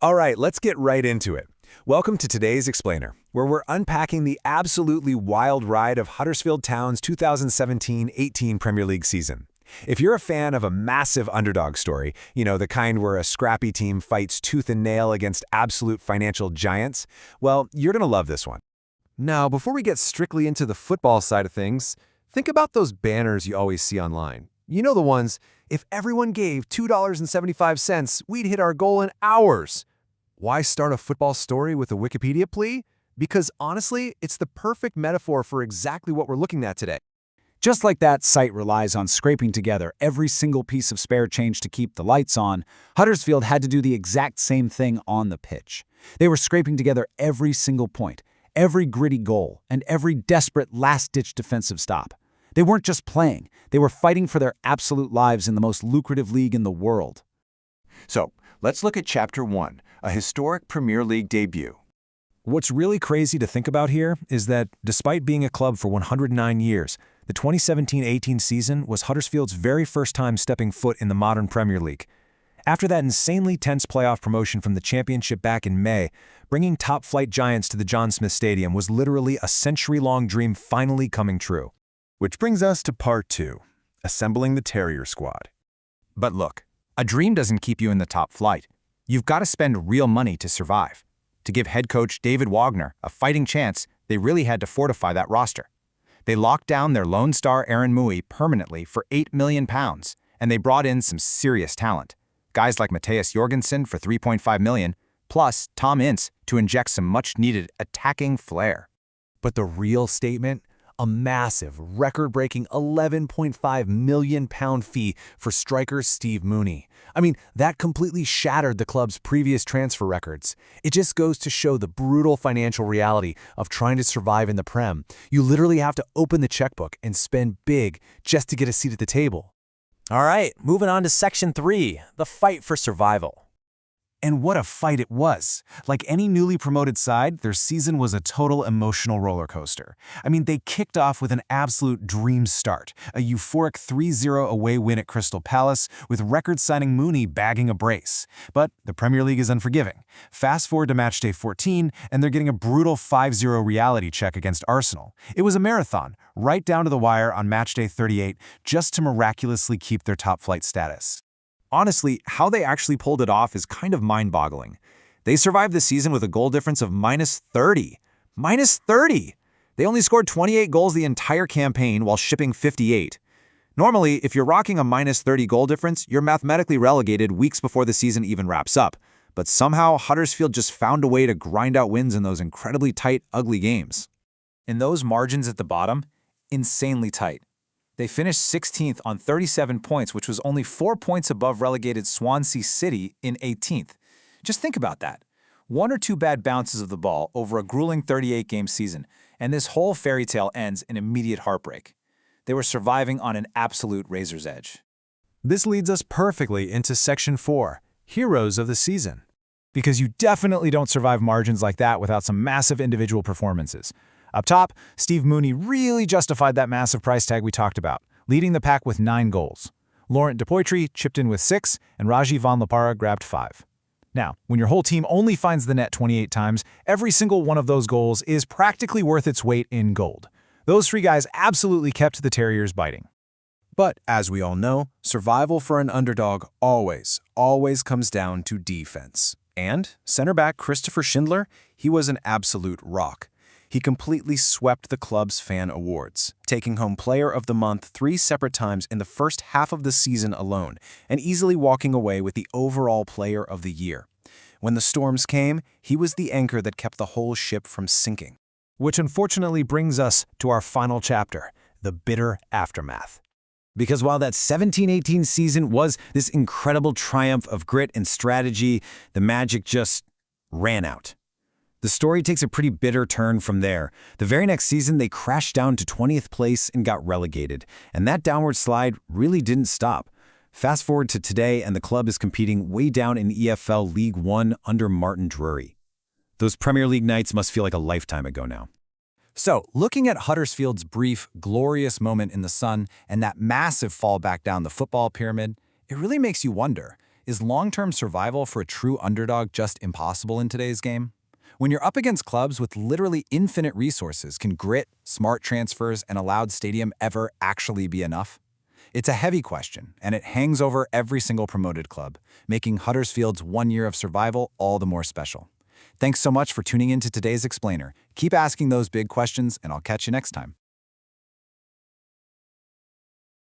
All right, let's get right into it. Welcome to today's Explainer, where we're unpacking the absolutely wild ride of Huddersfield Town's 2017-18 Premier League season. If you're a fan of a massive underdog story, the kind where a scrappy team fights tooth and nail against absolute financial giants, well, you're going to love this one. Now, before we get strictly into the football side of things, think about those banners you always see online. You know the ones, if everyone gave $2.75, we'd hit our goal in hours. Why start a football story with a Wikipedia plea? Because honestly, it's the perfect metaphor for exactly what we're looking at today. Just like that site relies on scraping together every single piece of spare change to keep the lights on, Huddersfield had to do the exact same thing on the pitch. They were scraping together every single point, every gritty goal, and every desperate last-ditch defensive stop. They weren't just playing, they were fighting for their absolute lives in the most lucrative league in the world. So, let's look at Chapter 1, a historic Premier League debut. What's really crazy to think about here is that, despite being a club for 109 years, the 2017-18 season was Huddersfield's very first time stepping foot in the modern Premier League. After that insanely tense playoff promotion from the Championship back in May, bringing top-flight giants to the John Smith Stadium was literally a century-long dream finally coming true. Which brings us to Part 2, assembling the Terrier squad. But look, a dream doesn't keep you in the top flight. You've got to spend real money to survive. To give head coach David Wagner a fighting chance, they really had to fortify that roster. They locked down their lone star Aaron Mui permanently for £8 million, and they brought in some serious talent. Guys like Matthias Jorgensen for $3.5 million, plus Tom Ince to inject some much-needed attacking flair. But the real statement? A massive, record-breaking £11.5 million fee for striker Steve Mooney. I mean, that completely shattered the club's previous transfer records. It just goes to show the brutal financial reality of trying to survive in the Prem. You literally have to open the checkbook and spend big just to get a seat at the table. All right, moving on to Section 3, the fight for survival. And what a fight it was. Like any newly promoted side, their season was a total emotional roller coaster. I mean, they kicked off with an absolute dream start, a euphoric 3-0 away win at Crystal Palace, with record-signing Mooney bagging a brace. But the Premier League is unforgiving. Fast forward to matchday 14, and they're getting a brutal 5-0 reality check against Arsenal. It was a marathon, right down to the wire on matchday 38, just to miraculously keep their top-flight status. Honestly, how they actually pulled it off is kind of mind-boggling. They survived the season with a goal difference of -30. -30! They only scored 28 goals the entire campaign while shipping 58. Normally, if you're rocking a -30 goal difference, you're mathematically relegated weeks before the season even wraps up. But somehow, Huddersfield just found a way to grind out wins in those incredibly tight, ugly games. And those margins at the bottom, insanely tight. They finished 16th on 37 points, which was only 4 points above relegated Swansea City in 18th. Just think about that. 1 or 2 bad bounces of the ball over a grueling 38-game season, and this whole fairy tale ends in immediate heartbreak. They were surviving on an absolute razor's edge. This leads us perfectly into Section 4, Heroes of the Season. Because you definitely don't survive margins like that without some massive individual performances. Up top, Steve Mooney really justified that massive price tag we talked about, leading the pack with 9 goals. Laurent Depoitre chipped in with 6, and Raji Van Lapara grabbed 5. Now, when your whole team only finds the net 28 times, every single one of those goals is practically worth its weight in gold. Those 3 guys absolutely kept the Terriers biting. But, as we all know, survival for an underdog always comes down to defense. And center back Christopher Schindler, he was an absolute rock. He completely swept the club's fan awards, taking home Player of the Month 3 separate times in the first half of the season alone, and easily walking away with the overall Player of the Year. When the storms came, he was the anchor that kept the whole ship from sinking. Which unfortunately brings us to our final chapter, the bitter aftermath. Because while that 17-18 season was this incredible triumph of grit and strategy, the magic just ran out. The story takes a pretty bitter turn from there. The very next season, they crashed down to 20th place and got relegated. And that downward slide really didn't stop. Fast forward to today, and the club is competing way down in EFL League One under Martin Drury. Those Premier League nights must feel like a lifetime ago now. So, looking at Huddersfield's brief, glorious moment in the sun and that massive fall back down the football pyramid, it really makes you wonder, Is long-term survival for a true underdog just impossible in today's game? When you're up against clubs with literally infinite resources, can grit, smart transfers, and a loud stadium ever actually be enough? It's a heavy question, and it hangs over every single promoted club, making Huddersfield's 1 year of survival all the more special. Thanks so much for tuning in to today's Explainer. Keep asking those big questions, and I'll catch you next time.